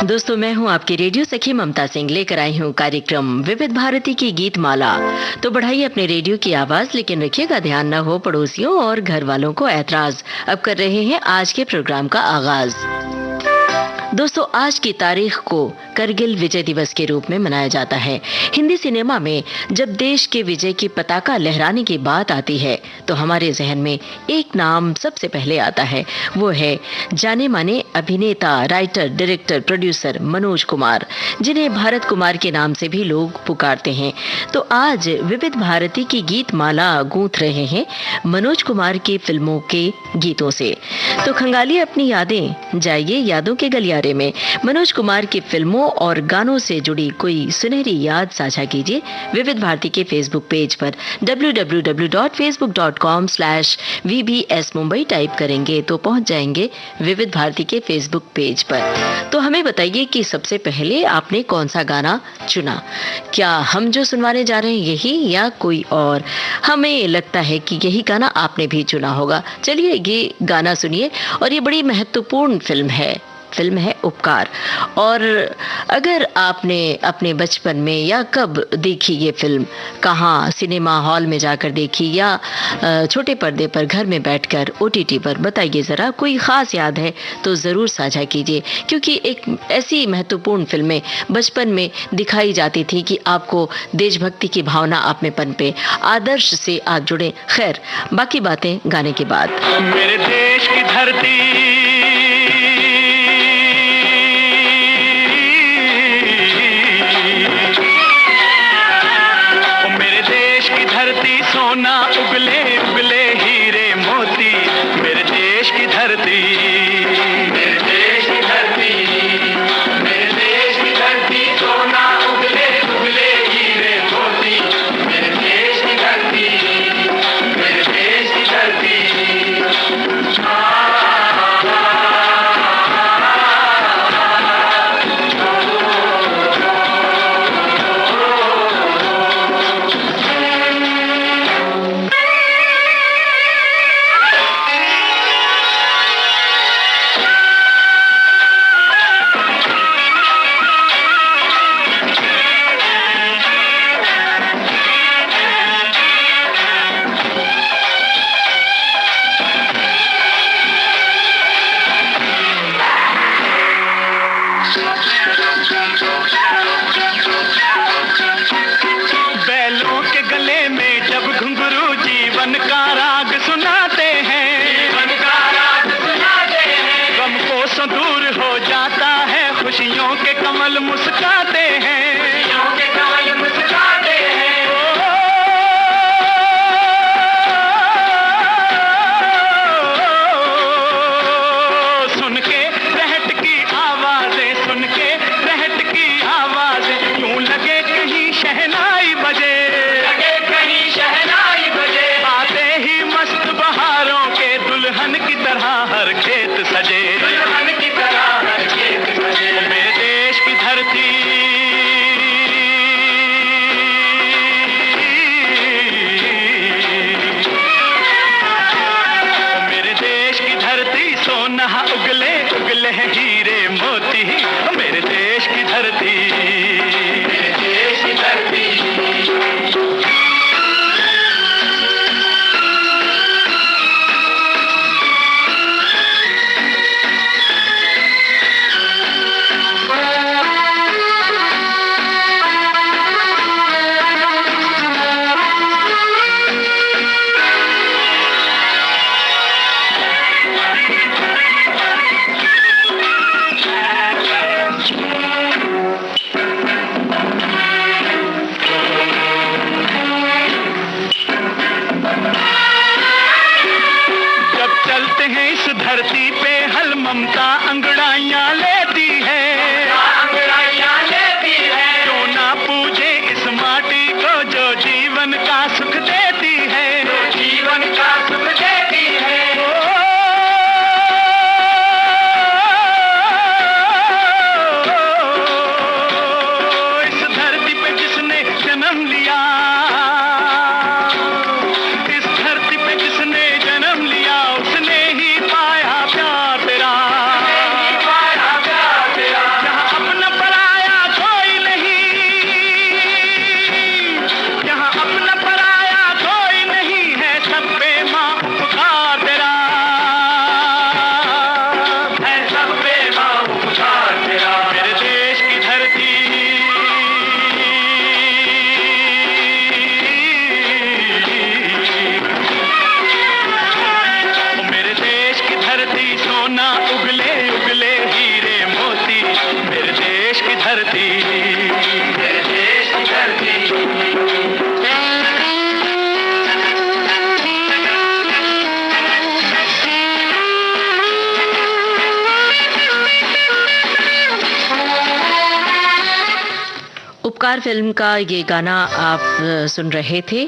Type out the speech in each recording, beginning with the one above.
दोस्तों, मैं हूं आपकी रेडियो सखी ममता सिंह, लेकर आई हूं कार्यक्रम विविध भारती की गीत माला। तो बढ़ाइए अपने रेडियो की आवाज, लेकिन रखिएगा ध्यान न हो पड़ोसियों और घर वालों को ऐतराज। अब कर रहे हैं आज के प्रोग्राम का आगाज। दोस्तों, आज की तारीख को करगिल विजय दिवस के रूप में मनाया जाता है। हिंदी सिनेमा में जब देश के विजय की पताका लहराने की बात आती है तो हमारे जहन में एक नाम सबसे पहले आता है। वो है जाने माने अभिनेता, writer, director, producer Manoj Kumar, जिन्हें भारत कुमार के नाम से भी लोग पुकारते हैं। तो आज विविध भारती की गीत माला गूंथ रहे हैं मनोज कुमार की फिल्मों के गीतों से। तो खंगालिए अपनी यादें, जाइए यादों के गलियारे में। मनोज कुमार की फिल्मों और गानों से जुड़ी कोई सुनहरी याद साझा कीजिए विविध भारती के फेसबुक पेज पर। www.facebook.com/vbs मुंबई टाइप करेंगे तो पहुंच जाएंगे विविध भारती के फेसबुक पेज पर। तो हमें बताइए कि सबसे पहले आपने कौन सा गाना चुना। क्या हम जो सुनवाने जा रहे हैं यही या कोई और? हमें लगता है कि यही गाना आपने भी चुना होगा। चलिए ये गाना सुनिए। और ये बड़ी महत्वपूर्ण फिल्म है उपकार। और अगर आपने अपने बचपन में या कब देखी ये फिल्म, कहाँ सिनेमा हॉल में जाकर देखी या छोटे पर्दे पर घर में बैठकर OTT पर, बताइए ज़रा। कोई ख़ास याद है तो ज़रूर साझा कीजिए, क्योंकि एक ऐसी महत्वपूर्ण फिल्में बचपन में दिखाई जाती थी कि आपको देशभक्ति की भावना आप में पनपे, आदर्श से आप जुड़े। खैर, बाकी बातें गाने के बाद। मेरे देश की धरती, सोना उगले उगले हीरे मोती, मेरे देश की धरती, मेरे देश की धरती, मेरे देश की धरती, सोना उगले उगले हीरे मोती, मेरे देश की धरती, मेरे देश की धरती। बैलों के गले में जब घुंघरू जीवन का राग सुनाते हैं, जीवन का राग सुनाते हैं, गम को सो दूर हो जाता है, खुशियों के कमल मुस्काते हैं, खुशियों के कमल मुस्काते हैं। सुन के रहट की आवाजें, सुन के रहट की आवाजें, यूं लगे कहीं शहनाई बजे, लगे कहीं शहनाई बजे, आते ही मस्त बहारों के दुल्हन की तरह हर खेत सजे, दुल्हन की तरह हर खेत सजे। मेरे देश की धरती, मेरे देश की धरती, सोना उगले उगले हीरे मोती, मेरे देश की धरती, मेरे देश की धरती। उपकार फिल्म का ये गाना आप सुन रहे थे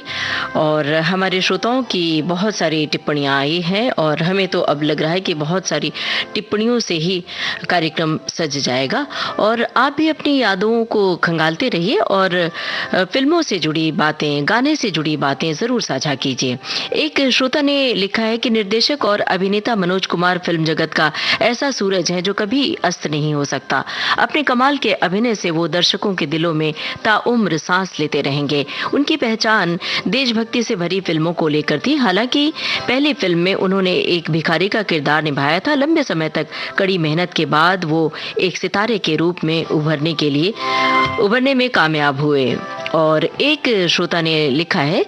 और हमारे श्रोताओं की बहुत सारी टिप्पणियां आई हैं और हमें तो अब लग रहा है कि बहुत सारी टिप्पणियों से ही कार्यक्रम सज जाएगा। और आप भी अपनी यादों को खंगालते रहिए और फिल्मों से जुड़ी बातें, गाने से जुड़ी बातें ज़रूर साझा कीजिए। एक श्रोता ने लिखा है कि निर्देशक और अभिनेता मनोज कुमार फिल्म जगत का ऐसा सूरज है जो कभी अस्त नहीं हो सकता। अपने कमाल के अभिनय से वो दर्शकों के दिलों में ताउम्र सांस लेते रहेंगे। उनकी पहचान देशभक्ति से भरी फिल्मों को लेकर थी। हालांकि पहली फिल्म में उन्होंने एक भिखारी का किरदार निभाया था। लंबे समय तक कड़ी मेहनत के बाद वो एक सितारे के रूप में उभरने में कामयाब हुए। और एक श्रोता ने लिखा है,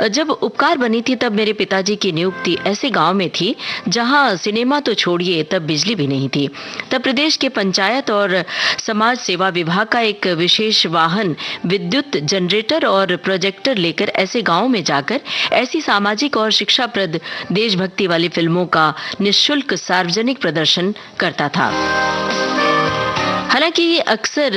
जब उपकार बनी थी तब मेरे पिताजी की नियुक्ति ऐसे गांव में थी जहां सिनेमा तो छोड़िए तब बिजली भी नहीं थी। तब प्रदेश के पंचायत और समाज सेवा विभाग का एक विशेष वाहन विद्युत जनरेटर और प्रोजेक्टर लेकर ऐसे गांव में जाकर ऐसी सामाजिक और शिक्षाप्रद देशभक्ति वाली फिल्मों का निःशुल्क सार्वजनिक प्रदर्शन करता था। हालांकि अक्सर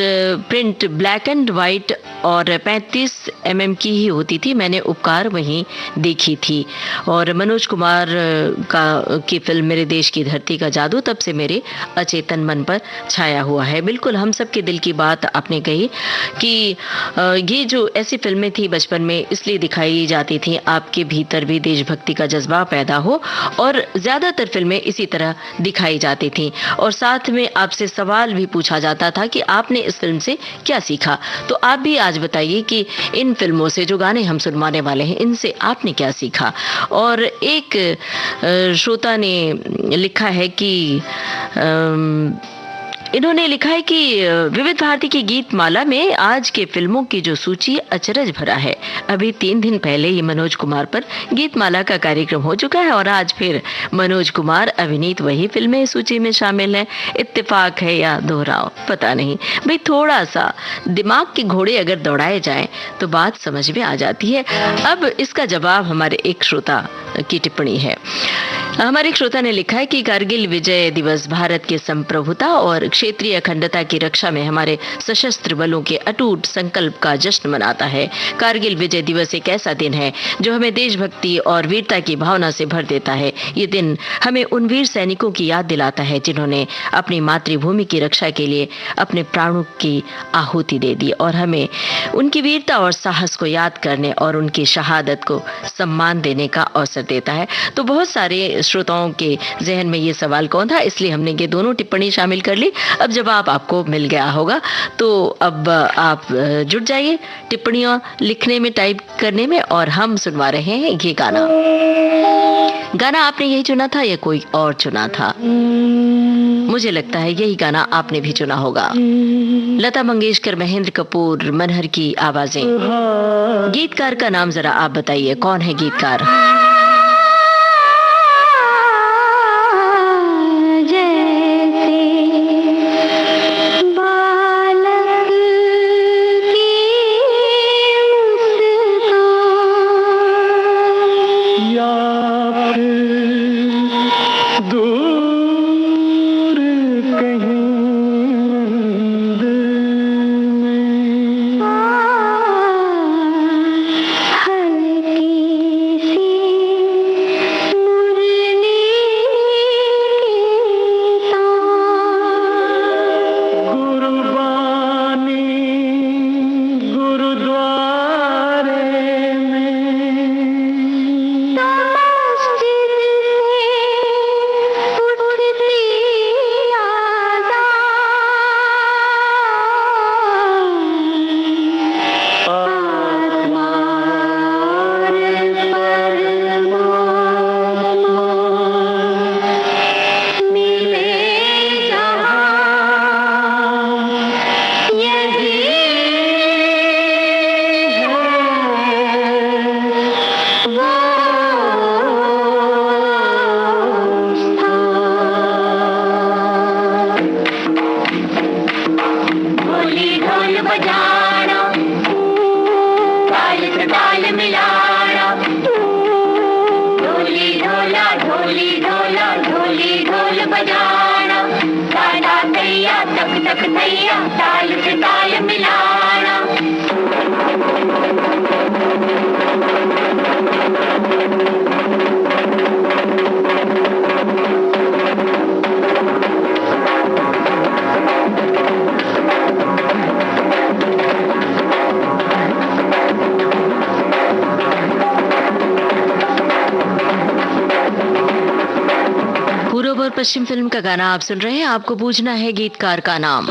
प्रिंट ब्लैक एंड व्हाइट और 35 mm की ही होती थी। मैंने उपकार वहीं देखी थी। और मनोज कुमार की फिल्म मेरे देश की धरती का जादू तब से मेरे अचेतन मन पर छाया हुआ है। बिल्कुल हम सब के दिल की बात आपने कही कि ये जो ऐसी फिल्में थी बचपन में इसलिए दिखाई जाती थी आपके भीतर भी देशभक्ति का जज्बा पैदा हो, और ज्यादातर फिल्में इसी तरह दिखाई जाती थी। और साथ में आपसे सवाल भी पूछा जाता था कि आपने इस फिल्म से क्या सीखा। तो आप भी आज बताइए कि इन फिल्मों से जो गाने हम सुनवाने वाले हैं इनसे आपने क्या सीखा। और एक श्रोता ने लिखा है कि इन्होंने लिखा है कि विविध भारती की गीत माला में आज के फिल्मों की जो सूची अचरज भरा है। अभी 3 दिन पहले ही मनोज कुमार पर गीत माला का कार्यक्रम हो चुका है और आज फिर मनोज कुमार अभिनीत वही फिल्में इस सूची में शामिल हैं। इत्तेफाक है या दोहराव पता नहीं। भाई थोड़ा सा दिमाग के घोड़े अगर दौड़ाए जाएं तो बात समझ में आ जाती है। अब इसका जवाब हमारे एक श्रोता की टिप्पणी है। हमारे एक श्रोता ने लिखा है कि कारगिल विजय दिवस भारत की संप्रभुता और क्षेत्रीय अखंडता की रक्षा में हमारे सशस्त्र बलों के अटूट संकल्प का जश्न मनाता है। कारगिल विजय दिवस एक ऐसा दिन है जो हमें देशभक्ति और वीरता की भावना से भर देता है। ये दिन हमें उन वीर सैनिकों की याद दिलाता है जिन्होंने अपनी मातृभूमि की रक्षा के लिए अपने प्राणों की आहुति दे दी, और हमें उनकी वीरता और साहस को याद करने और उनकी शहादत को सम्मान देने का अवसर देता है। तो बहुत सारे श्रोताओं के जहन में ये सवाल कौन था, इसलिए हमने ये दोनों टिप्पणी शामिल कर ली। अब जवाब आपको मिल गया होगा तो अब आप जुट जाइए टिप्पणियां लिखने में, टाइप करने में, और हम सुनवा रहे हैं ये गाना आपने यही चुना था या कोई और चुना था? मुझे लगता है यही गाना आपने भी चुना होगा। लता मंगेशकर, महेंद्र कपूर, मनहर की आवाजें। गीतकार का नाम जरा आप बताइए, कौन है गीतकार? तक तक नैया ताल से ताल मिलाना। पश्चिम फिल्म का गाना आप सुन रहे हैं। आपको पूछना है गीतकार का नाम।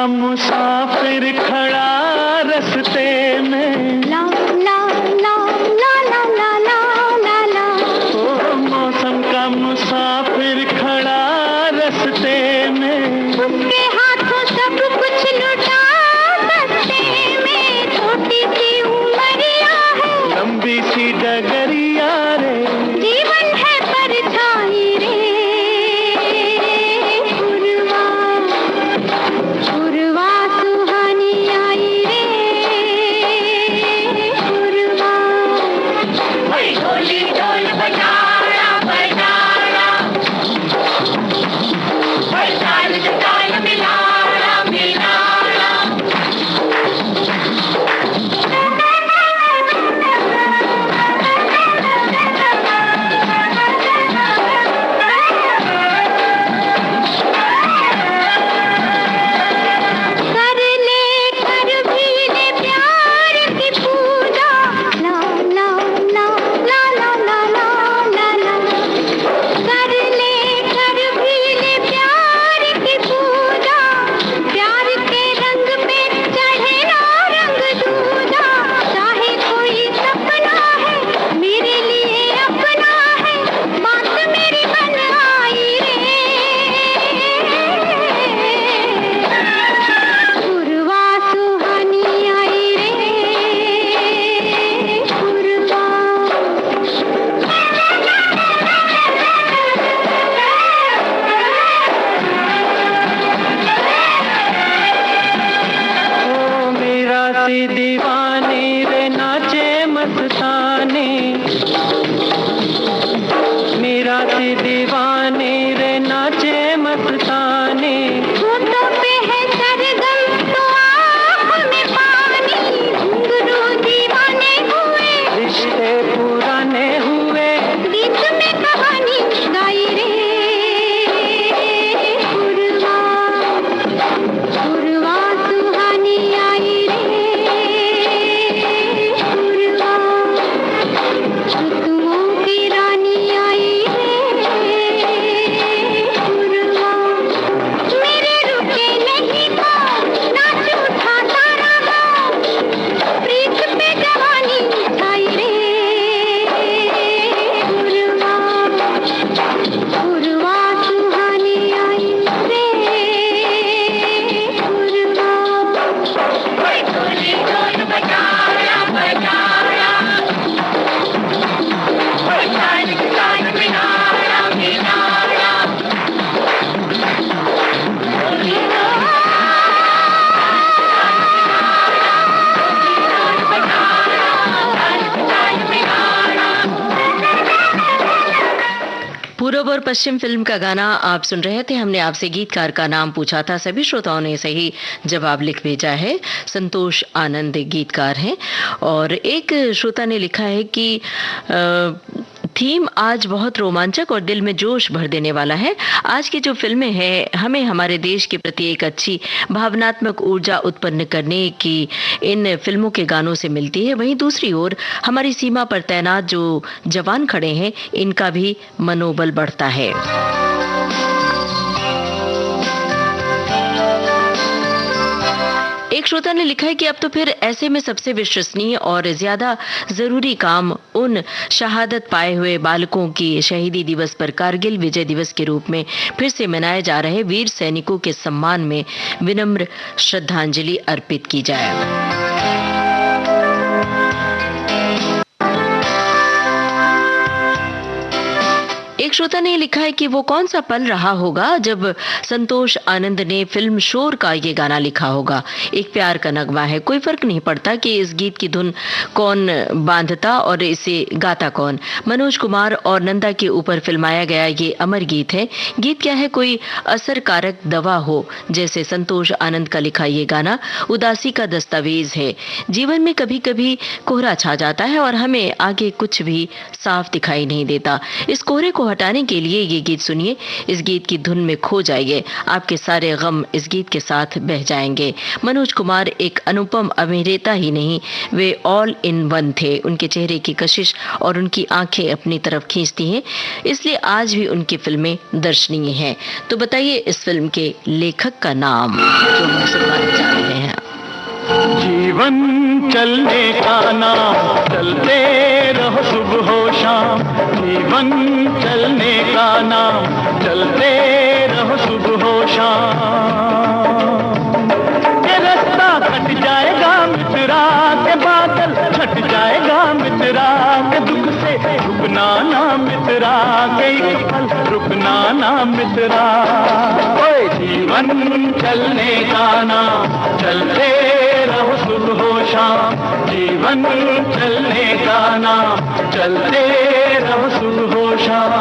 मुसाफिर खड़ा रस्ते में, ला ला ला ला ला ला ला ला। ओ मौसम का मुसाफिर खड़ा रस्ते में, उसके हाथों सब कुछ लुटा सकते में। छोटी सी उमरिया है, लंबी सी डगरिया रे, जीवन है परछाई रे। दीवानी रे नाचे मस्तानी, मेरा सी दीवानी रे नाचे मस्तानी। होठों पे है सरगम तो आँखों में पानी, घुंघरू दीवाने हुए, रिश्ते पुराने हुए, गीत में कहानी गाई रे। पुरवा सुहानी आई रे, पूर्व और पश्चिम फिल्म का गाना आप सुन रहे थे। हमने आपसे गीतकार का नाम पूछा था, सभी श्रोताओं ने सही जवाब लिख भेजा है। संतोष आनंद गीतकार हैं। और एक श्रोता ने लिखा है कि थीम आज बहुत रोमांचक और दिल में जोश भर देने वाला है। आज की जो फिल्में हैं हमें हमारे देश के प्रति एक अच्छी भावनात्मक ऊर्जा उत्पन्न करने की इन फिल्मों के गानों से मिलती है। वहीं दूसरी ओर हमारी सीमा पर तैनात जो जवान खड़े हैं इनका भी मनोबल बढ़ता है। एक एक श्रोता ने लिखा है कि अब तो फिर ऐसे में सबसे विश्वसनीय और ज्यादा जरूरी काम उन शहादत पाए हुए बालकों की शहीदी दिवस पर कारगिल विजय दिवस के रूप में फिर से मनाए जा रहे वीर सैनिकों के सम्मान में विनम्र श्रद्धांजलि अर्पित की जाए। एक श्रोता ने लिखा है कि वो कौन सा पल रहा होगा जब संतोष आनंद ने फिल्म शोर का ये गाना लिखा होगा। एक प्यार का नगमा है, कोई फर्क नहीं पड़ता कि इस गीत की धुन कौन बांधता और इसे गाता कौन। मनोज कुमार और नंदा के ऊपर फिल्माया गया ये अमर गीत है। गीत क्या है, कोई असर कारक दवा हो, जैसे संतोष आनंद का लिखा ये गाना उदासी का दस्तावेज है। जीवन में कभी कभी कोहरा छा जाता है और हमें आगे कुछ भी साफ दिखाई नहीं देता। इस कोहरे को हटाने के लिए ये गीत सुनिए, इस गीत की धुन में खो जाइए, आपके सारे गम इस गीत के साथ बह जाएंगे। मनोज कुमार एक अनुपम अभिनेता ही नहीं, वे ऑल इन वन थे। उनके चेहरे की कशिश और उनकी आंखें अपनी तरफ खींचती हैं, इसलिए आज भी उनकी फिल्में दर्शनीय हैं। तो बताइए इस फिल्म के लेखक का नाम जो हम सुनवाने जा रहे हैं। जीवन चलने का नाम, चलते रहो सुबह हो शाम। जीवन चलने का नाम, चलते रहो सुबह हो शाम। ये रास्ता कट जाएगा मित्रा के बादल छट जाएगा मित्रा के दुख से रुकना ना मित्रा के एक पल रुकना ना मित्रा। ओए जीवन चलने का नाम, चलते रहो सुबह हो शाम। जीवन चलने का नाम, चलते रहो सुबह हो शाम।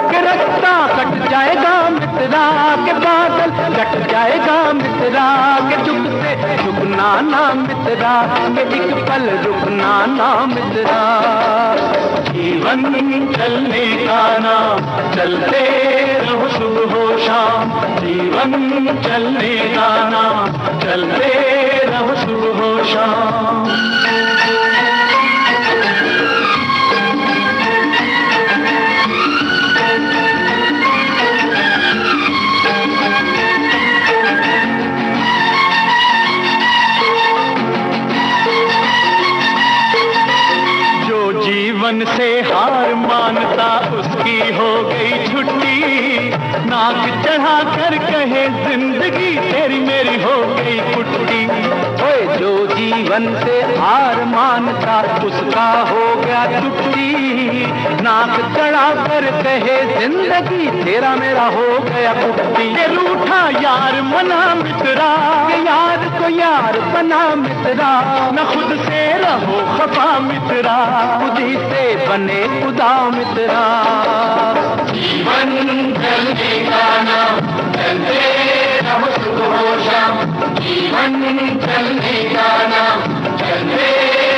के रास्ता कट जाएगा मित्रा के बादल कट जाएगा मित्रा के दुख से रुकना ना मित्रा के एक पल रुकना ना मित्रा। जीवन चलने का नाम, चलते रहो सुबह हो शाम। जीवन चलने का नाम, चलते रहो सुबह हो शाम। जीवन से हार मानता उसकी हो गई छुट्टी। नाक चढ़ा कर कहे जिंदगी तेरी मेरी हो गई कुट्टी। ओए जो जीवन से हार मानता उसका हो गया छुट्टी। नाक चढ़ा कर कहे जिंदगी तेरा मेरा हो गया कुट्टी। ये रूठा यार मना मित्रा, यार को यार बना मित्रा। न खुद से रहो खफा मित्रा, खुद ही से बने खुदा मित्रा। जीवन चलने का नाम, चलते रहो सुबह हो शाम। जीवन चलने का नाम, चलते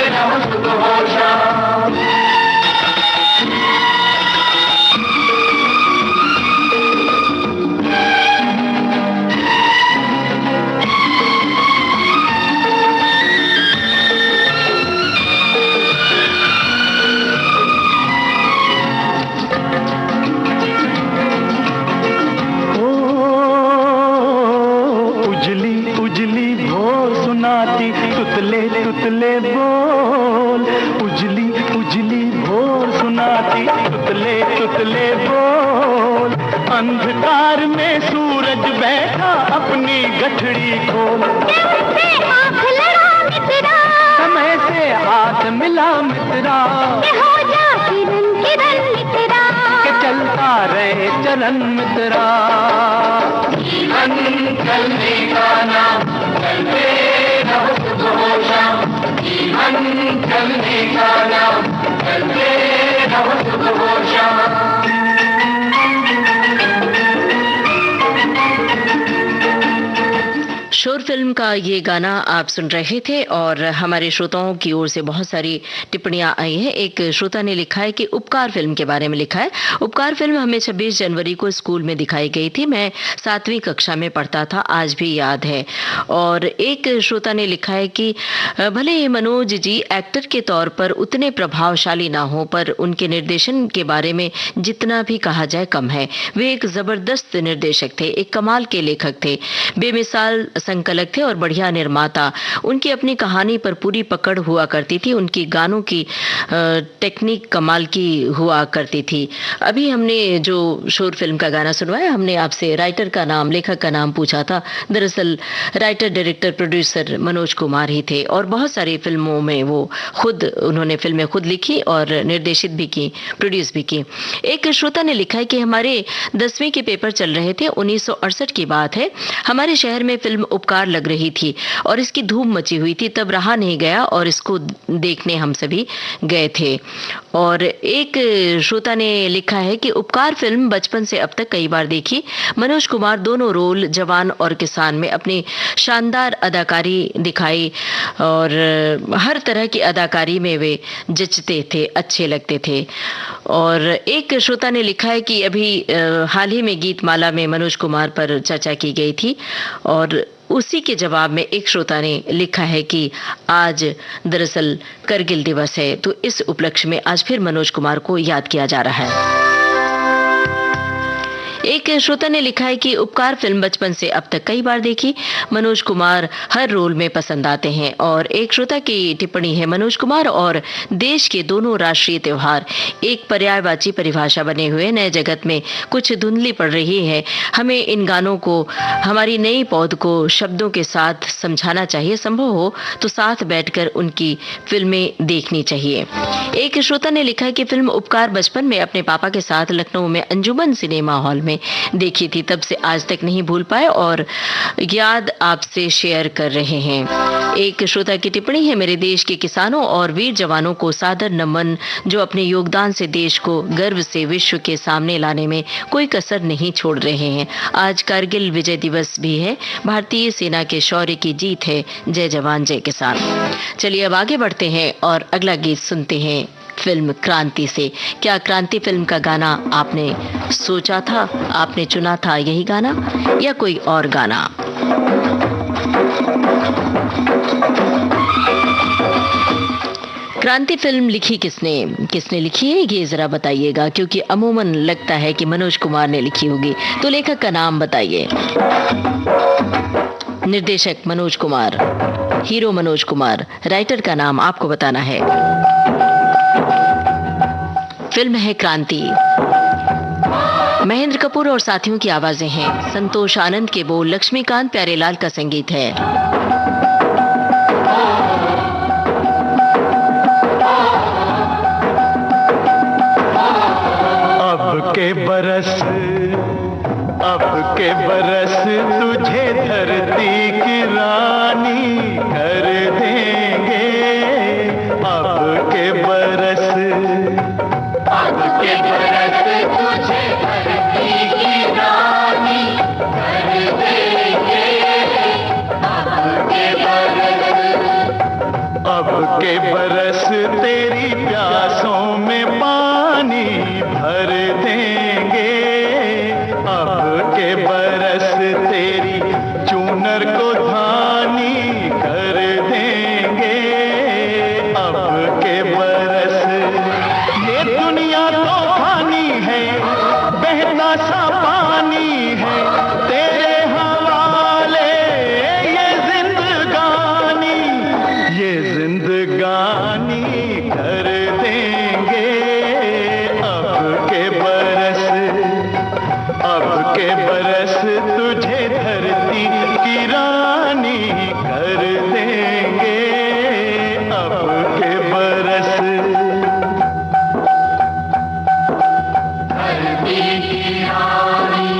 रहो सुबह हो शाम। तुतले बोल, उजली उजली भोर सुनाती तुतले तुतले बोल। अंधकार में सूरज बैठा अपनी गठड़ी खोल। आँख लड़ा मित्रा, समय से हाथ मिला मित्रा। हो जा किरण किरण मित्रा, के चलता रहे चलन मित्रा। जीवन चलने का नाम, चलते रहो सुबह हो शाम। जीवन चलने का नाम, चलते रहो सुबह हो शाम। शोर फिल्म का ये गाना आप सुन रहे थे और हमारे श्रोताओं की ओर से बहुत सारी टिप्पणियां आई हैं। एक श्रोता ने लिखा है कि उपकार फिल्म के बारे में लिखा है। उपकार फिल्म हमें 26 जनवरी को स्कूल में दिखाई गई थी। मैं 7वीं कक्षा में पढ़ता था, आज भी याद है। और एक श्रोता ने लिखा है कि भले ही मनोज जी एक्टर के तौर पर उतने प्रभावशाली ना हो, पर उनके निर्देशन के बारे में जितना भी कहा जाए कम है। वे एक जबरदस्त निर्देशक थे, एक कमाल के लेखक थे, बेमिसाल संकलक थे और बढ़िया निर्माता। उनकी अपनी कहानी पर पूरी पकड़ हुआ करती थी। उनकी गानों की टेक्निक कमाल की हुआ करती थी। अभी हमने जो शोर फिल्म का गाना सुनवाया, हमने आपसे राइटर का नाम, लेखक का नाम पूछा था। दरअसल writer, director, producer Manoj Kumar ही थे और बहुत सारी फिल्मों में वो उन्होंने फिल्में खुद लिखी और निर्देशित भी की, प्रोड्यूस भी की। एक श्रोता ने लिखा है कि हमारे 10वीं के पेपर चल रहे थे, 1968 की बात है। हमारे शहर में फिल्म उपकार लग रही थी और इसकी धूम मची हुई थी। तब रहा नहीं गया और इसको देखने हम सभी गए थे। और एक श्रोता ने लिखा है कि उपकार फिल्म बचपन से अब तक कई बार देखी। मनोज कुमार दोनों रोल, जवान और किसान, में अपनी शानदार अदाकारी दिखाई और हर तरह की अदाकारी में वे जचते थे, अच्छे लगते थे। और एक श्रोता ने लिखा है कि अभी हाल ही में गीतमाला में मनोज कुमार पर चर्चा की गई थी और उसी के जवाब में एक श्रोता ने लिखा है कि आज दरअसल करगिल दिवस है, तो इस उपलक्ष्य में आज फिर मनोज कुमार को याद किया जा रहा है। एक श्रोता ने लिखा है कि उपकार फिल्म बचपन से अब तक कई बार देखी। मनोज कुमार हर रोल में पसंद आते हैं। और एक श्रोता की टिप्पणी है, मनोज कुमार और देश के दोनों राष्ट्रीय त्योहार एक पर्यायवाची परिभाषा बने हुए नए जगत में कुछ धुंधली पड़ रही है। हमें इन गानों को, हमारी नई पौध को शब्दों के साथ समझाना चाहिए। संभव हो तो साथ बैठकर उनकी फिल्में देखनी चाहिए। एक श्रोता ने लिखा है कि फिल्म उपकार बचपन में अपने पापा के साथ लखनऊ में अंजुमन सिनेमा हॉल में देखी थी। तब से आज तक नहीं भूल पाए और याद आपसे शेयर कर रहे हैं। एक श्रोता की टिप्पणी है, मेरे देश के किसानों और वीर जवानों को सादर नमन, जो अपने योगदान से देश को गर्व से विश्व के सामने लाने में कोई कसर नहीं छोड़ रहे हैं। आज कारगिल विजय दिवस भी है। भारतीय सेना के शौर्य की जीत है। जय जवान जय किसान। चलिए अब आगे बढ़ते हैं और अगला गीत सुनते हैं फिल्म क्रांति से। क्या क्रांति फिल्म का गाना आपने सोचा था, आपने चुना था यही गाना या कोई और गाना? क्रांति फिल्म लिखी किसने लिखी है, ये जरा बताइएगा, क्योंकि अमूमन लगता है कि मनोज कुमार ने लिखी होगी। तो लेखक का नाम बताइए। निर्देशक मनोज कुमार, हीरो मनोज कुमार, राइटर का नाम आपको बताना है। फिल्म है क्रांति। महेंद्र कपूर और साथियों की आवाजें हैं। संतोष आनंद के बोल, लक्ष्मीकांत प्यारेलाल का संगीत है। अब के बरस तुझे धरती की रानी कर देंगे। अब के बरस तुझे धरती की रानी कर देंगे। अब के बरस तेरी प्यासों में पानी भर देंगे। अब के बरस तेरी चूनर को धानी कर देंगे। अब के बरस ये दुनिया तो फानी है, बहता सा पानी है तेरे हवाले। ये जिंदगानी कर देंगे। अब के बरस तुझे धरती की रानी कर देंगे। अब के बरस धरती की रानी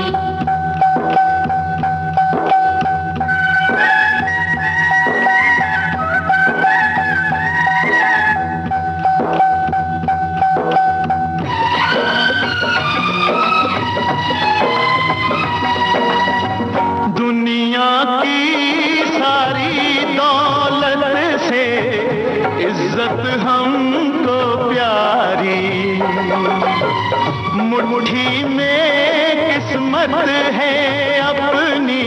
मुट्ठी में किस्मत है अपनी,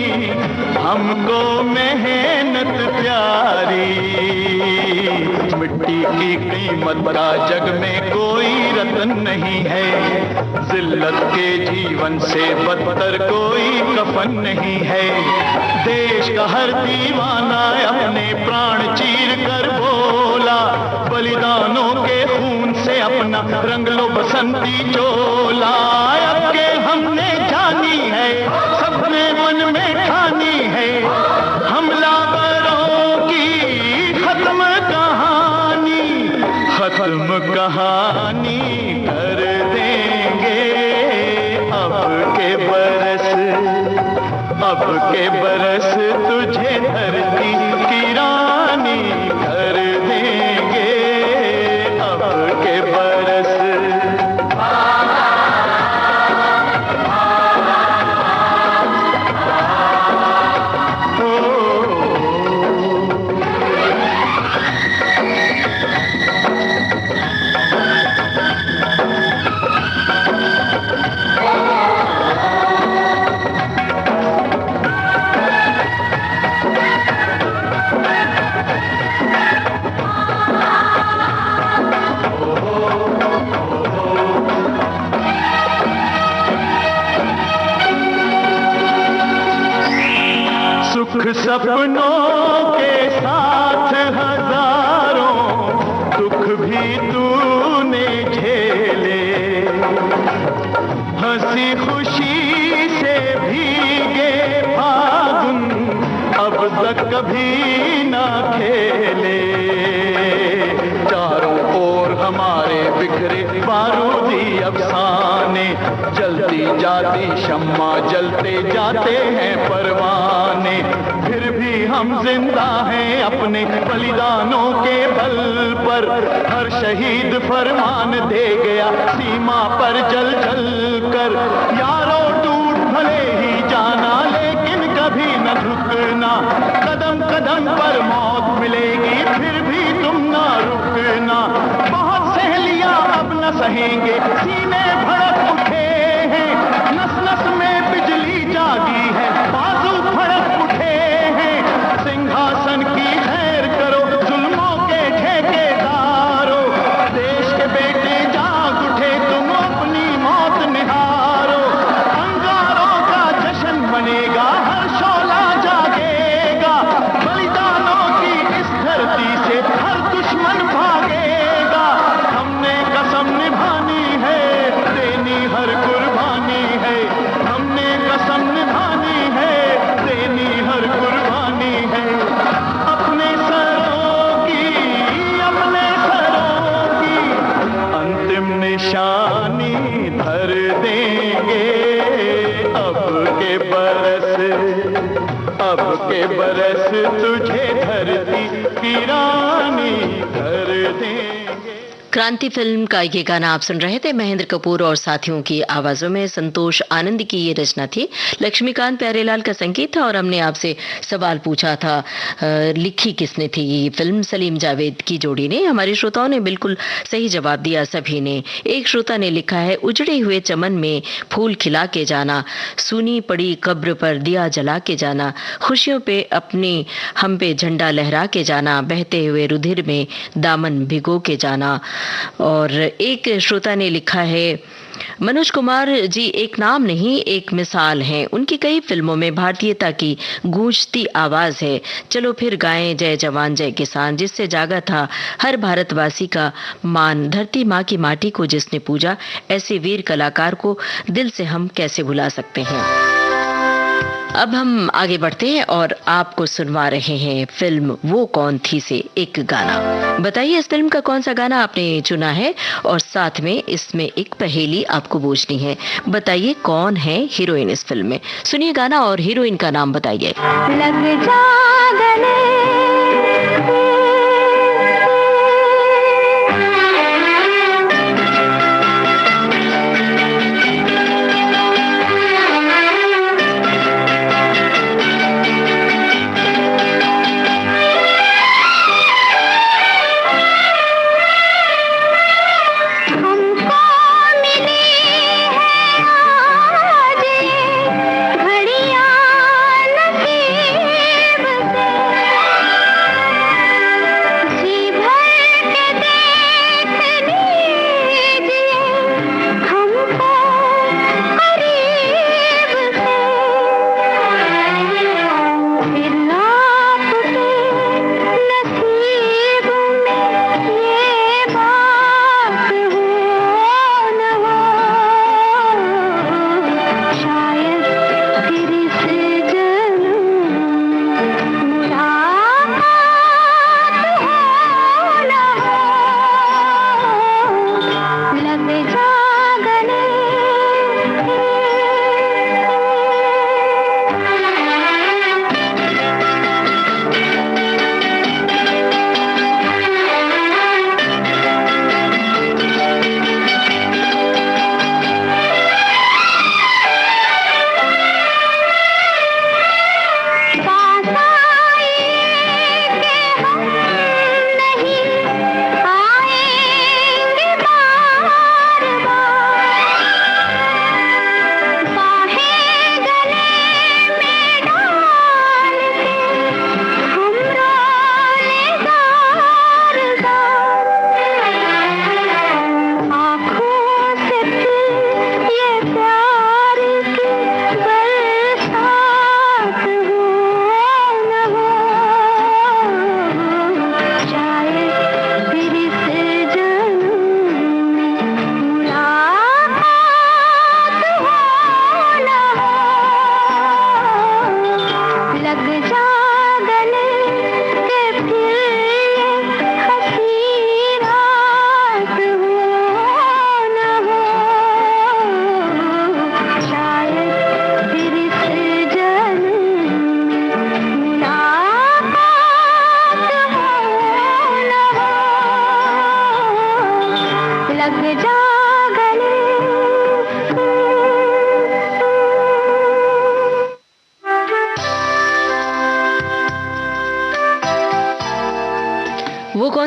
हमको मेहनत प्यारी। मिट्टी की कीमत का जग में कोई रतन नहीं है, जिल्लत के जीवन से बदतर कोई कफन नहीं है। देश का हर दीवाना अपने प्राण चीर कर बोला, बलिदानों के खून से अपना रंग लो बसंती चोला। अब के हमने जानी है, सबने मन में ठानी है, हमलावरों की खत्म कहानी, खत्म कहानी कर देंगे। अब के बरस तुझे धरती की रानी कर देंगे। अब के बरस सुख सपनों के साथ हजारों दुख भी तूने झेले, हंसी खुशी से भीगे फागुन अब तक कभी ना खेले। चारों ओर हमारे बिखरे बारूदी अफसाने, जलती जाती शम्मा जलते जाते हैं परवाने। फिर भी हम जिंदा हैं अपने बलिदानों के बल पर, हर शहीद फरमान दे गया सीमा पर जल जल कर। यारों टूट भले ही जाना लेकिन कभी न झुकना, कदम कदम पर मौत मिलेगी फिर भी तुम ना रुकना। बहुत सहेलियां अब न सहेंगे, सीने भड़क उठे हैं, नस नस में बिजली जागी है, बाजू भड़क उठे हैं। सिंहासन की खैर करो जुल्मों के ठेकेदारों, देश के बेटे जाग उठे तुम अपनी मौत निहारो। अंगारों का जश्न बनेगा, हर शोला जागेगा, बलिदानों की इस धरती से हर दुश्मन भागेगा। हमने कसम निभानी है, देनी हर कुर्बानी है, हमने कसम निभानी है, देनी हर कुर्बानी है। अपने सरों की अंतिम निशानी धर देंगे। अब के बरस तुझे धरती की रानी कर देंगे। क्रांति फिल्म का ये गाना आप सुन रहे थे। महेंद्र कपूर और साथियों की आवाजों में संतोष आनंद की ये रचना थी। लक्ष्मीकांत प्यारेलाल का संगीत था और हमने आपसे सवाल पूछा था लिखी किसने थी ये फिल्म। सलीम जावेद की जोड़ी ने। हमारे श्रोताओं ने बिल्कुल सही जवाब दिया सभी ने। एक श्रोता ने लिखा है, उजड़े हुए चमन में फूल खिला के जाना, सूनी पड़ी कब्र पर दिया जला के जाना, खुशियों पे अपनी हम पे झंडा लहरा के जाना, बहते हुए रुधिर में दामन भिगो के जाना। और एक श्रोता ने लिखा है, मनोज कुमार जी एक नाम नहीं एक मिसाल हैं, उनकी कई फिल्मों में भारतीयता की गूंजती आवाज है। चलो फिर गाएं जय जवान जय किसान, जिससे जागा था हर भारतवासी का मान। धरती माँ की माटी को जिसने पूजा, ऐसे वीर कलाकार को दिल से हम कैसे भुला सकते हैं। अब हम आगे बढ़ते हैं और आपको सुनवा रहे हैं फिल्म वो कौन थी से एक गाना। बताइए इस फिल्म का कौन सा गाना आपने चुना है और साथ में इसमें एक पहेली आपको बूझनी है। बताइए कौन है हीरोइन इस फिल्म में। सुनिए गाना और हीरोइन का नाम बताइए। लग जा गले हमको मिली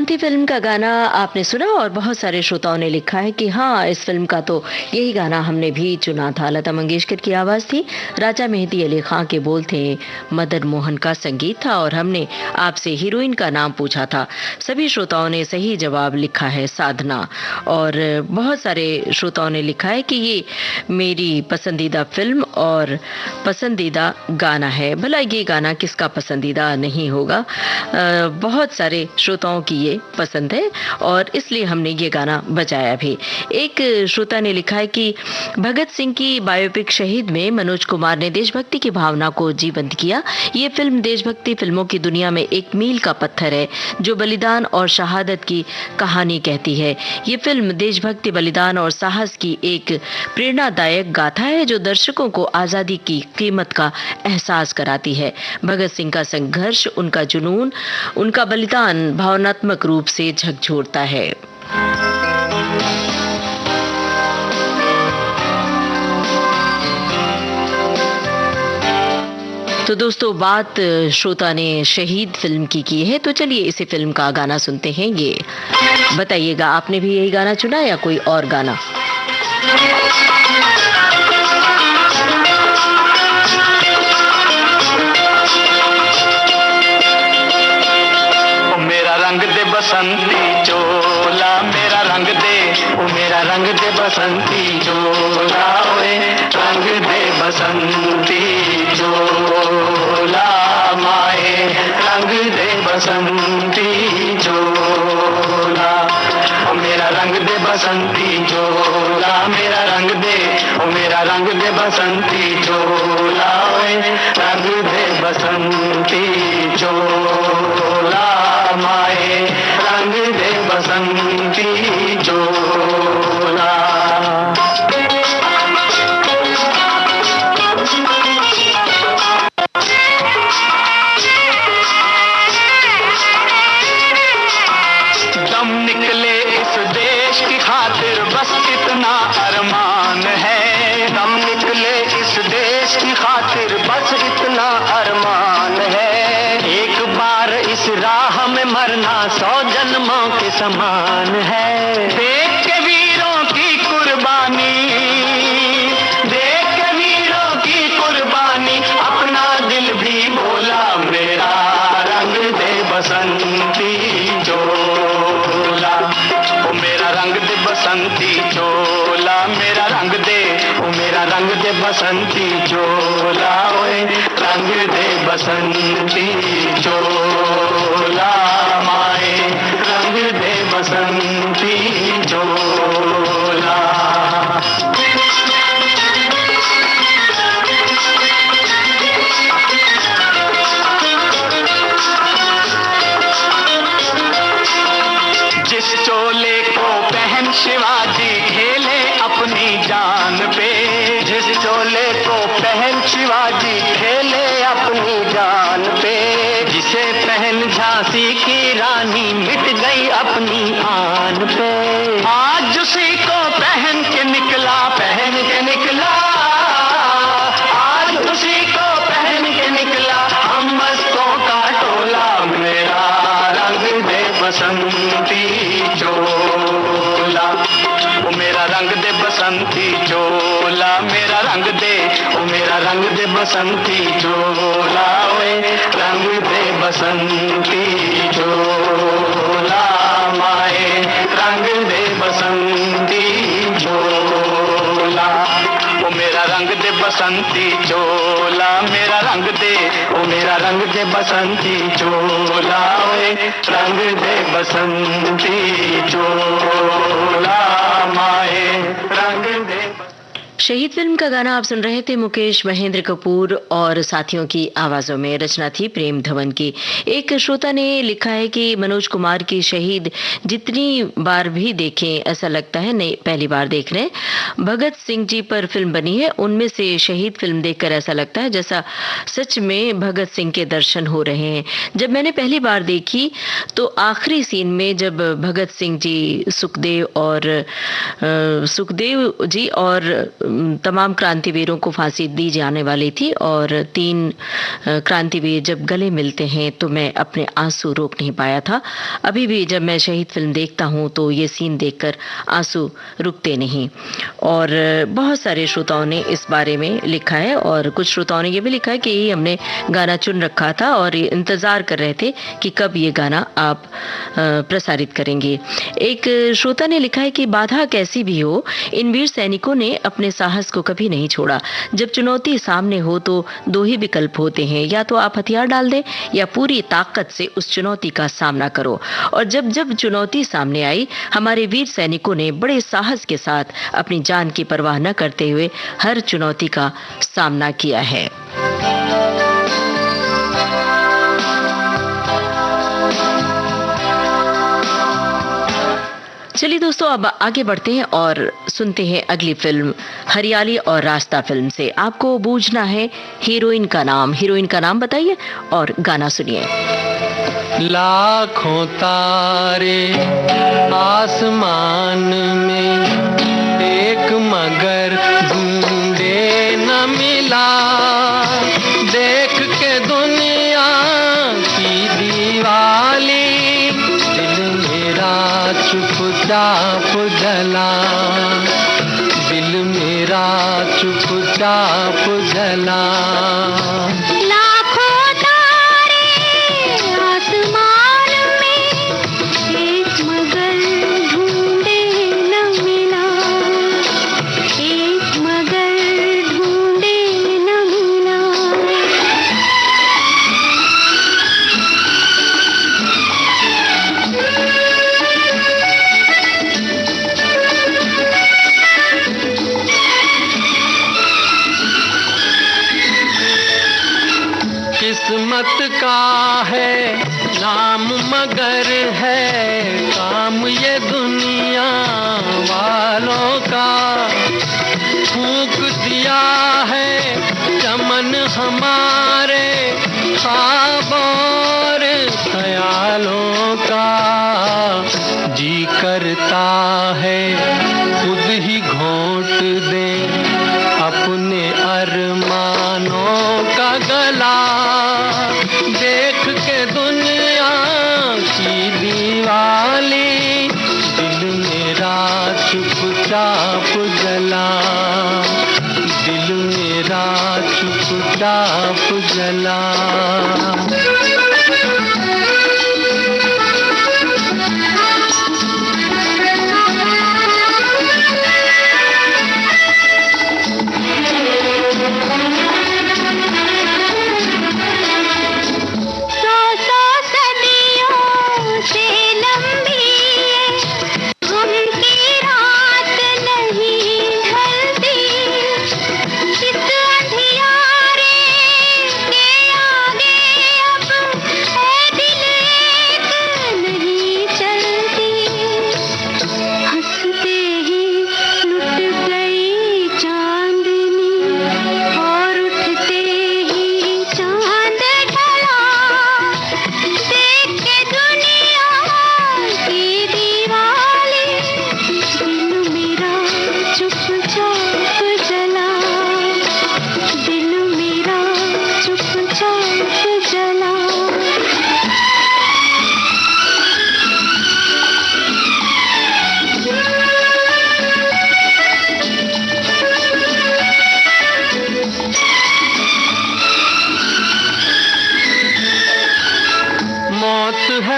क्रांति फिल्म का गाना आपने सुना और बहुत सारे श्रोताओं ने लिखा है कि हाँ, इस फिल्म का तो यही गाना हमने भी चुना था। लता मंगेशकर की आवाज थी, राजा मेहदी अली खां के बोल थे, मदन मोहन का संगीत था और हमने आपसे हीरोइन का नाम पूछा था। सभी श्रोताओं ने सही जवाब लिखा है, साधना। और बहुत सारे श्रोताओं ने लिखा है कि ये मेरी पसंदीदा फिल्म और पसंदीदा गाना है। भला ये गाना किसका पसंदीदा नहीं होगा? बहुत सारे श्रोताओं की ये पसंद है और इसलिए हमने ये गाना बजाया भी। एक श्रोता ने लिखा है कि भगत सिंह की बायोपिक शहीद में मनोज कुमार ने देशभक्ति की भावना को जीवंत किया। ये फिल्म देशभक्ति फिल्मों की दुनिया में एक मील का पत्थर है जो बलिदान और शहादत की कहानी कहती है। ये फिल्म देशभक्ति, बलिदान और साहस की एक प्रेरणादायक गाथा है जो दर्शकों को आजादी की कीमत का एहसास कराती है। भगत सिंह का संघर्ष, उनका जुनून, उनका बलिदान भावनात्मक रूप से झकझोरता है। तो दोस्तों, बात श्रोता ने शहीद फिल्म की है, तो चलिए इसी फिल्म का गाना सुनते हैं। ये बताइएगा, आपने भी यही गाना चुना या कोई और गाना? रंग दे बसंती चोला, मेरा रंग दे, ओ मेरा रंग दे बसंती चोला, ओए रंग दे बसंती चोला, माए रंग दे बसंती चोला, ओ मेरा रंग दे बसंती चोला, मेरा रंग दे, ओ मेरा रंग दे बसंती चोला, ओए रंग दे बसंती चोला, माए रंग दे बसंती चोला। दम निकले इस देश की खातिर बस इतना अरमान है, दम निकले इस देश की खातिर बस इतना अरमान है, एक बार इस राह में मरना 100 जन्मों के समान है। देख के वीरों की कुर्बानी, देख के वीरों की कुर्बानी, अपना दिल भी बोला, मेरा रंग दे बसंती चोला, ओ मेरा रंग दे बसंती चोला, मेरा रंग दे, ओ मेरा रंग दे बसंती चोला, ओए रंग दे बसंती चोला, माए रंग दे बसंती चोला। जिस चोले को पहन शिवाजी खेले अपनी जान पे, जिस चोले को पहन शिवाजी खेले अपनी जान पे, जिसे पहन झांसी की रानी मिट गई अपनी आन पे, आज उसी को पहन के निकला, पहन के निकला, आज उसी को पहन के निकला हम मस्तों का टोला, मेरा रंग दे बसंती चोला, ओ मेरा रंग दे बसंती चोला, मेरा रंग दे, ओ मेरा रंग दे बसंती चोला, ओए रंग दे बसंती चोला, माए रंग दे बसंती चोला, ओ मेरा रंग दे बसंती चोला, मेरा रंग दे, ओ मेरा रंग दे बसंती चोला, ओए रंग दे बसंती चोला, माए रंग दे। शहीद फिल्म का गाना आप सुन रहे थे मुकेश महेंद्र कपूर और साथियों की आवाजों में। रचना थी प्रेम धवन की। एक श्रोता ने लिखा है कि मनोज कुमार की शहीद जितनी बार भी देखें ऐसा लगता है नहीं पहली बार देख रहे हैं। भगत सिंह जी पर फिल्म बनी है, उनमें से शहीद फिल्म देखकर ऐसा लगता है जैसा सच में भगत सिंह के दर्शन हो रहे हैं। जब मैंने पहली बार देखी तो आखिरी सीन में जब भगत सिंह जी सुखदेव जी और तमाम क्रांतिवीरों को फांसी दी जाने वाली थी और 3 क्रांतिवीर जब गले मिलते हैं तो मैं अपने आंसू रोक नहीं पाया था। अभी भी जब मैं शहीद फिल्म देखता हूँ तो ये सीन देखकर आंसू रुकते नहीं। और बहुत सारे श्रोताओं ने इस बारे में लिखा है और कुछ श्रोताओं ने ये भी लिखा है कि हमने गाना चुन रखा था और इंतजार कर रहे थे कि कब ये गाना आप प्रसारित करेंगे। एक श्रोता ने लिखा है कि बाधा कैसी भी हो, इन वीर सैनिकों ने अपने साहस को कभी नहीं छोड़ा। जब चुनौती सामने हो तो 2 ही विकल्प होते हैं, या तो आप हथियार डाल दें या पूरी ताकत से उस चुनौती का सामना करो। और जब जब चुनौती सामने आई, हमारे वीर सैनिकों ने बड़े साहस के साथ अपनी जान की परवाह न करते हुए हर चुनौती का सामना किया है। चलिए दोस्तों, अब आगे बढ़ते हैं और सुनते हैं अगली फिल्म हरियाली और रास्ता फिल्म से। आपको बूझना है हीरोइन का नाम। हीरोइन का नाम बताइए और गाना सुनिए। लाखों तारे आसमान में, एक मगर ढूंढे न मिला। देख के दुनिया की दीवाली, दिल मेरा चुपचाप जला। दिल मेरा चुपचाप जला। किस्मत का है नाम मगर है काम ये दुनिया वालों का। फूंक दिया है चमन हमारे ख्वाब और ख्यालों का। जी करता है खुद ही घोंट दे अपने अरमानों का गला। देख के दुनिया की दीवाली, दिल मेरा चुपचाप जला। दिल मेरा चुपचाप जला।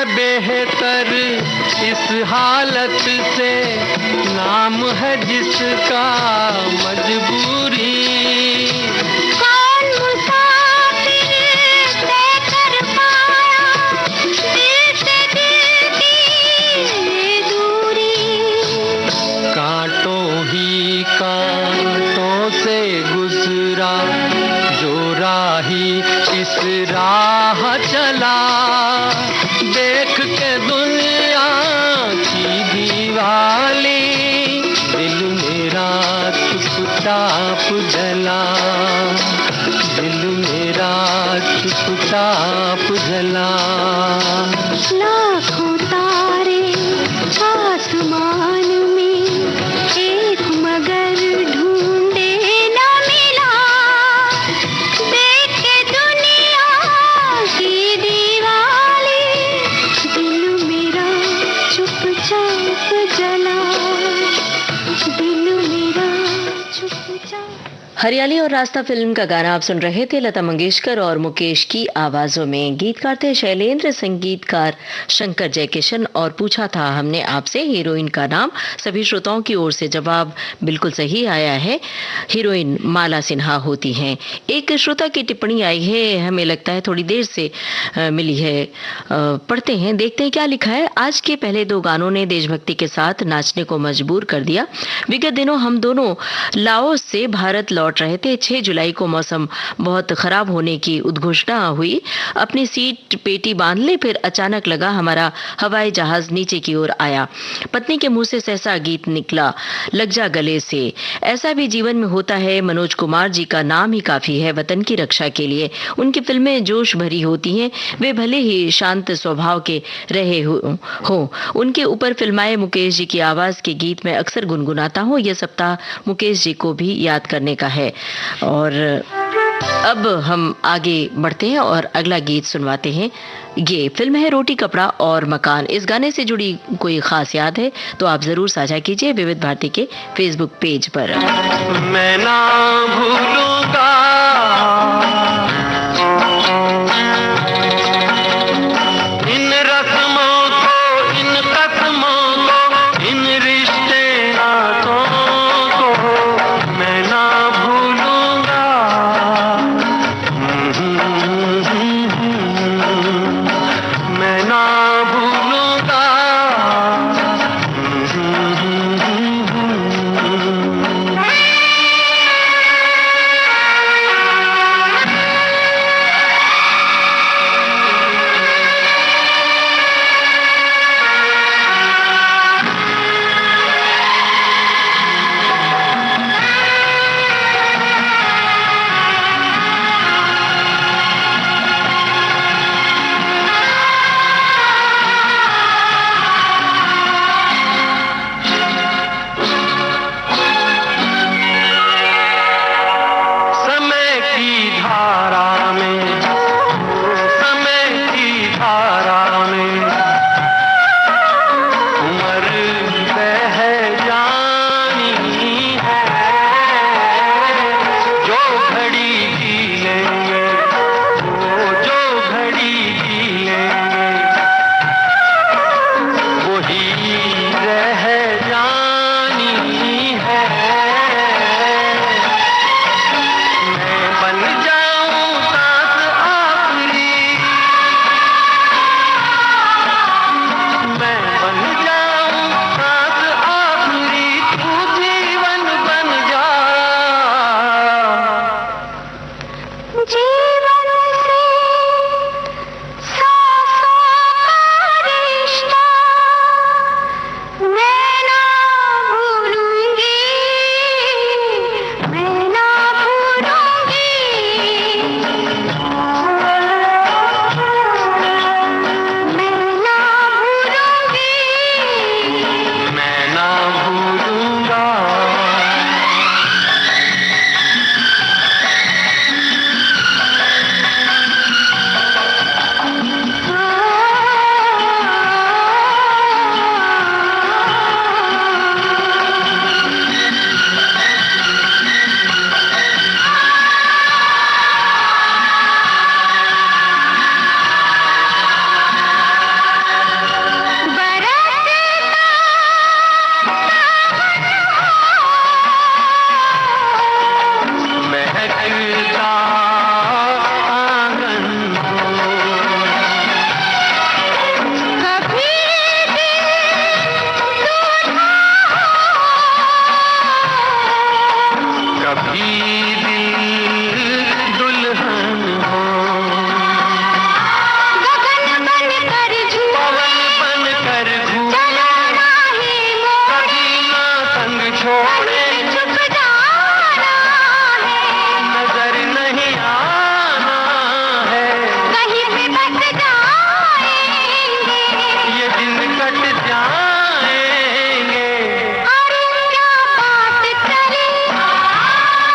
बेहतर इस हालत से, नाम है जिसका मजबूरी। कौन मुसाफिर तय कर पाया दिल से दिल की दूरी। कांटों ही कांटों से गुजरा जो राही इस राह चला। देख के दुनिया की दीवाली, दिल मेरा चुपचाप जला। दिल मेरा चुपचाप जला। लाखों तारे आसमान में, एक मगर ढूंढे हरियाली और रास्ता फिल्म का गाना आप सुन रहे थे। लता मंगेशकर और मुकेश की आवाजों में। गीतकार थे शैलेंद्र, संगीतकार शंकर जयकिशन। और पूछा था हमने आपसे हीरोइन का नाम। सभी श्रोताओं की ओर से जवाब बिल्कुल सही आया है, हीरोइन माला सिन्हा होती हैं। एक श्रोता की टिप्पणी आई है, हमें लगता है थोड़ी देर से मिली है। पढ़ते हैं, देखते हैं क्या लिखा है। आज के पहले 2 गानों ने देशभक्ति के साथ नाचने को मजबूर कर दिया। विगत दिनों हम दोनों लाओस से भारत लौट रहे थे। 6 जुलाई को मौसम बहुत खराब होने की उद्घोषणा हुई। अपनी सीट पेटी बांध ले, फिर अचानक लगा हमारा हवाई जहाज नीचे की ओर आया। पत्नी के मुंह से सहसा गीत निकला, लग जा गले से। ऐसा भी जीवन में होता है। मनोज कुमार जी का नाम ही काफी है वतन की रक्षा के लिए। उनकी फिल्में जोश भरी होती हैं। वे भले ही शांत स्वभाव के रहे हो, उनके ऊपर फिल्माए मुकेश जी की आवाज के गीत में अक्सर गुनगुनाता हूँ। यह सप्ताह मुकेश जी को भी याद करने का है। और अब हम आगे बढ़ते हैं और अगला गीत सुनवाते हैं। ये फिल्म है रोटी कपड़ा और मकान। इस गाने से जुड़ी कोई खास याद है तो आप जरूर साझा कीजिए विविध भारती के फेसबुक पेज पर। मैं ना भूलूंगा इन रस्मों को, इन कस्मों को, इन रिश्ते नातों को। मैं ना भूलूंगा, मैं ना भूलूंगा।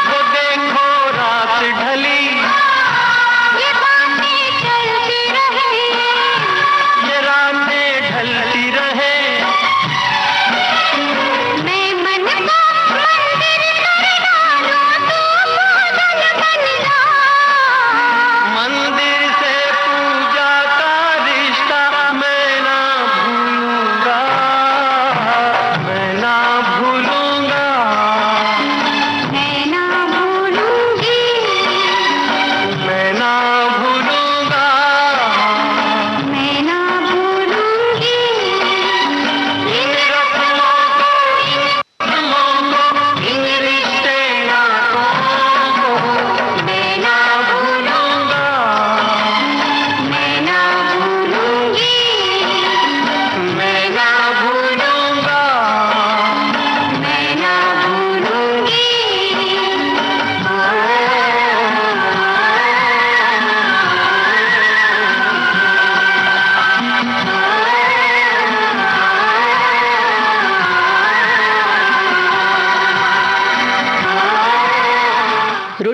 वो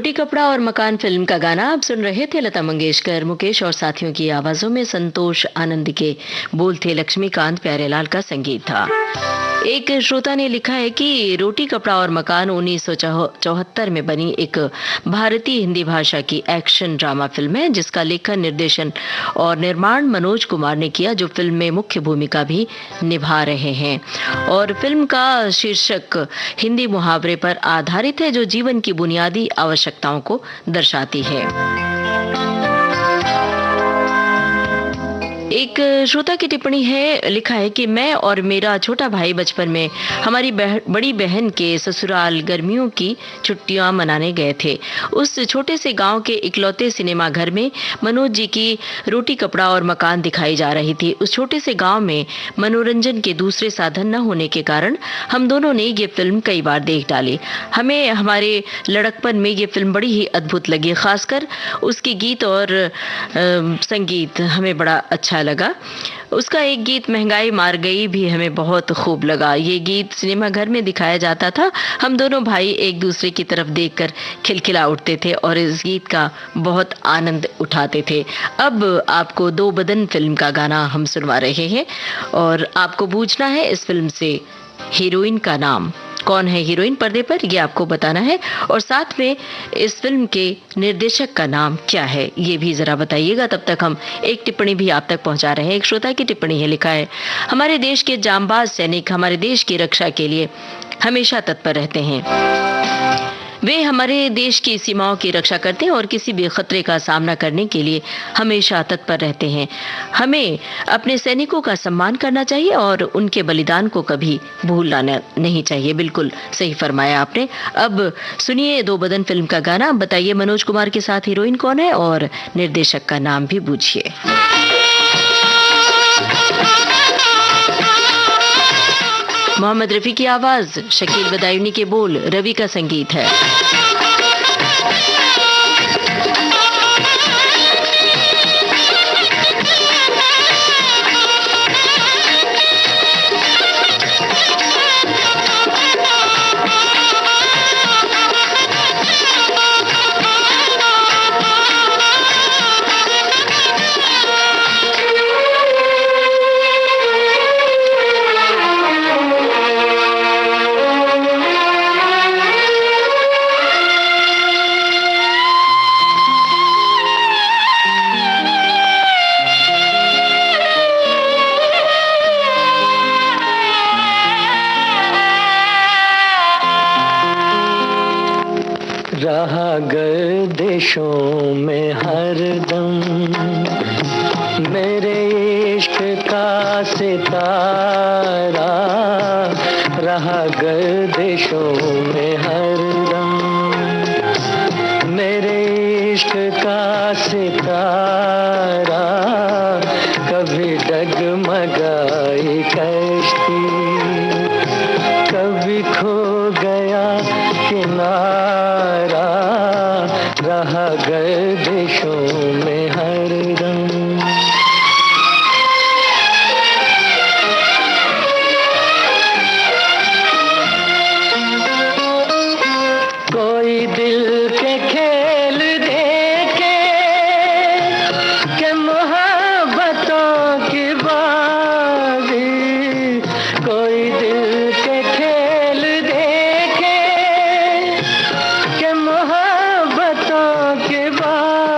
रोटी कपड़ा और मकान फिल्म का गाना आप सुन रहे थे। लता मंगेशकर, मुकेश और साथियों की आवाजों में संतोष आनंद के बोल थे, लक्ष्मीकांत प्यारेलाल का संगीत था। एक श्रोता ने लिखा है कि रोटी कपड़ा और मकान 1974 में बनी एक भारतीय हिंदी भाषा की एक्शन ड्रामा फिल्म है, जिसका लेखन, निर्देशन और निर्माण मनोज कुमार ने किया, जो फिल्म में मुख्य भूमिका भी निभा रहे हैं। और फिल्म का शीर्षक हिंदी मुहावरे पर आधारित है, जो जीवन की बुनियादी आवश्यकताओं को दर्शाती है। एक श्रोता की टिप्पणी है, लिखा है कि मैं और मेरा छोटा भाई बचपन में हमारी बड़ी बहन के ससुराल गर्मियों की छुट्टियां मनाने गए थे। उस छोटे से गांव के इकलौते सिनेमा घर में मनोज जी की रोटी कपड़ा और मकान दिखाई जा रही थी। उस छोटे से गांव में मनोरंजन के दूसरे साधन न होने के कारण हम दोनों ने ये फिल्म कई बार देख डाली। हमें हमारे लड़कपन में ये फिल्म बड़ी ही अद्भुत लगी, खासकर उसके गीत और संगीत हमें बड़ा अच्छा लगा। उसका एक गीत महंगाई मार गई भी हमें बहुत खूब लगा। ये गीत सिनेमा घर में दिखाया जाता था। हम दोनों भाई एक दूसरे की तरफ देखकर खिलखिला उठते थे और इस गीत का बहुत आनंद उठाते थे। अब आपको दो बदन फिल्म का गाना हम सुनवा रहे हैं और आपको पूछना है इस फिल्म से हीरोइन का नाम। कौन है हीरोइन पर्दे पर, ये आपको बताना है, और साथ में इस फिल्म के निर्देशक का नाम क्या है ये भी जरा बताइएगा। तब तक हम एक टिप्पणी भी आप तक पहुंचा रहे हैं। एक श्रोता की टिप्पणी है, लिखा है, हमारे देश के जांबाज सैनिक हमारे देश की रक्षा के लिए हमेशा तत्पर रहते हैं। वे हमारे देश की सीमाओं की रक्षा करते हैं और किसी भी खतरे का सामना करने के लिए हमेशा तत्पर रहते हैं। हमें अपने सैनिकों का सम्मान करना चाहिए और उनके बलिदान को कभी भूलना नहीं चाहिए। बिल्कुल सही फरमाया आपने। अब सुनिए दो बदन फिल्म का गाना। बताइए मनोज कुमार के साथ हीरोइन कौन है और निर्देशक का नाम भी पूछिए। मोहम्मद रफी की आवाज, शकील बदायूनी के बोल, रवि का संगीत है। रहा गर्दिशों में हरदम मेरे इश्क का सितारा, रहा गर्दिशों में हरदम मेरे इश्क का सितारा। कभी डगमगाई कश्ती, कभी खो गया किनारा, रहा गर्दिशों में हरदम। कोई दिल के खेल देखे कि मोहब्बतों की बाजी, कोई दिल के खेल देखे कि मोहब्बतों की बाजी।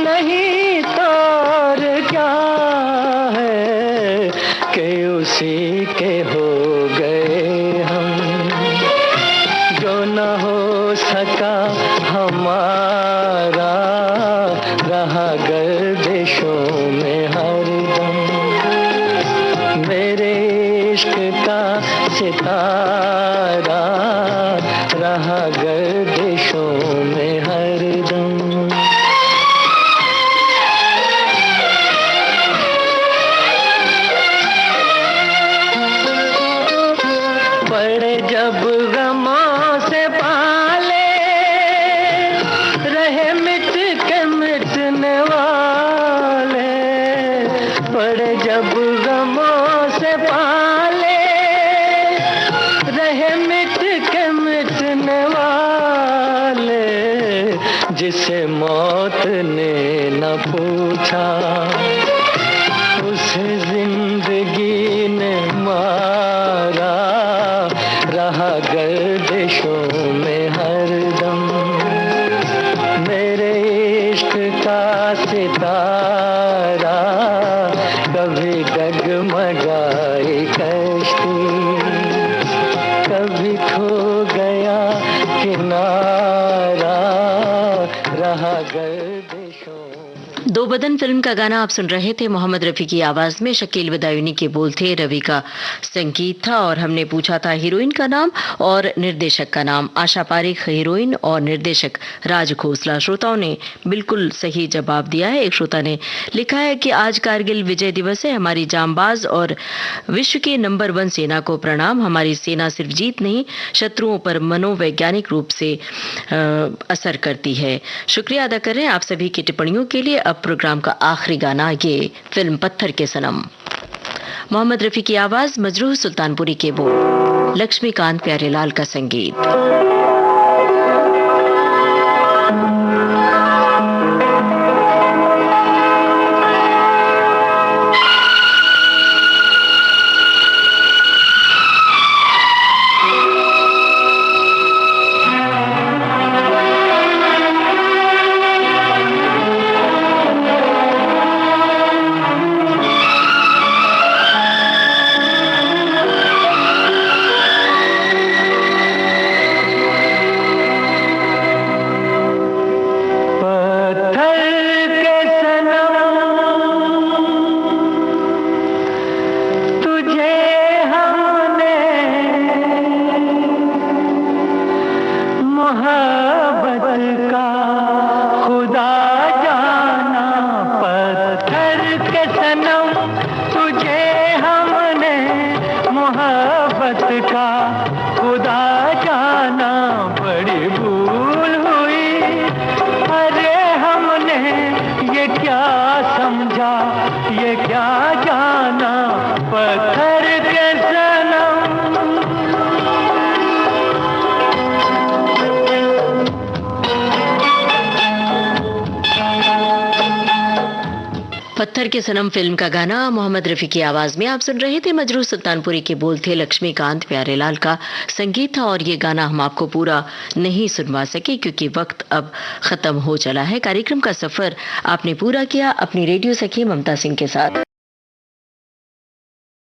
नहीं तो और क्या है कि उसी के हो गए हम, जो न हो सका हमारा रहा गर्दिशों में हरदम। मेरे इश्क का सितारा रहा गर्दिशों में हरदम। पड़े जब गमों से पाले, रहे मिट के मिटने वाले। पड़े जब गमों से पाले, रहे मिट के मिटने वाले। जिसे मौत ने न पूछा, उसे जिंदगी ने मारा रहा गर्दिशों में हरदम। मेरे इश्क का सितारा कभी डगमगाई कश्ती, कभी खो गया किनारा रहा गर्दिशों। दो बदन फिल्म का गाना आप सुन रहे थे। मोहम्मद रफी की आवाज में शकील बदायूनी के बोल थे, रवि का संगीत था। और हमने पूछा था हीरोइन का नाम और निर्देशक का नाम। आशा पारेख हीरोइन और निर्देशक राज खोसला। श्रोताओं ने बिल्कुल सही जवाब दिया है। एक श्रोता ने लिखा है कि आज कारगिल विजय दिवस है, हमारी जांबाज और विश्व के नंबर 1 सेना को प्रणाम। हमारी सेना सिर्फ जीत नहीं, शत्रुओं पर मनोवैज्ञानिक रूप से असर करती है। शुक्रिया अदा करें आप सभी की टिप्पणियों के लिए। अब प्रोग्राम का आखिरी गाना, ये फिल्म पत्थर के सनम। मोहम्मद रफी की आवाज, मजरूह सुल्तानपुरी के बोल, लक्ष्मीकांत प्यारेलाल का संगीत। पत्थर के सनम फिल्म का गाना मोहम्मद रफी की आवाज में आप सुन रहे थे। मजरूह सुल्तानपुरी के बोल थे, लक्ष्मीकांत प्यारेलाल का संगीत था। और ये गाना हम आपको पूरा नहीं सुनवा सके क्योंकि वक्त अब खत्म हो चला है। कार्यक्रम का सफर आपने पूरा किया अपनी रेडियो सखी ममता सिंह के साथ।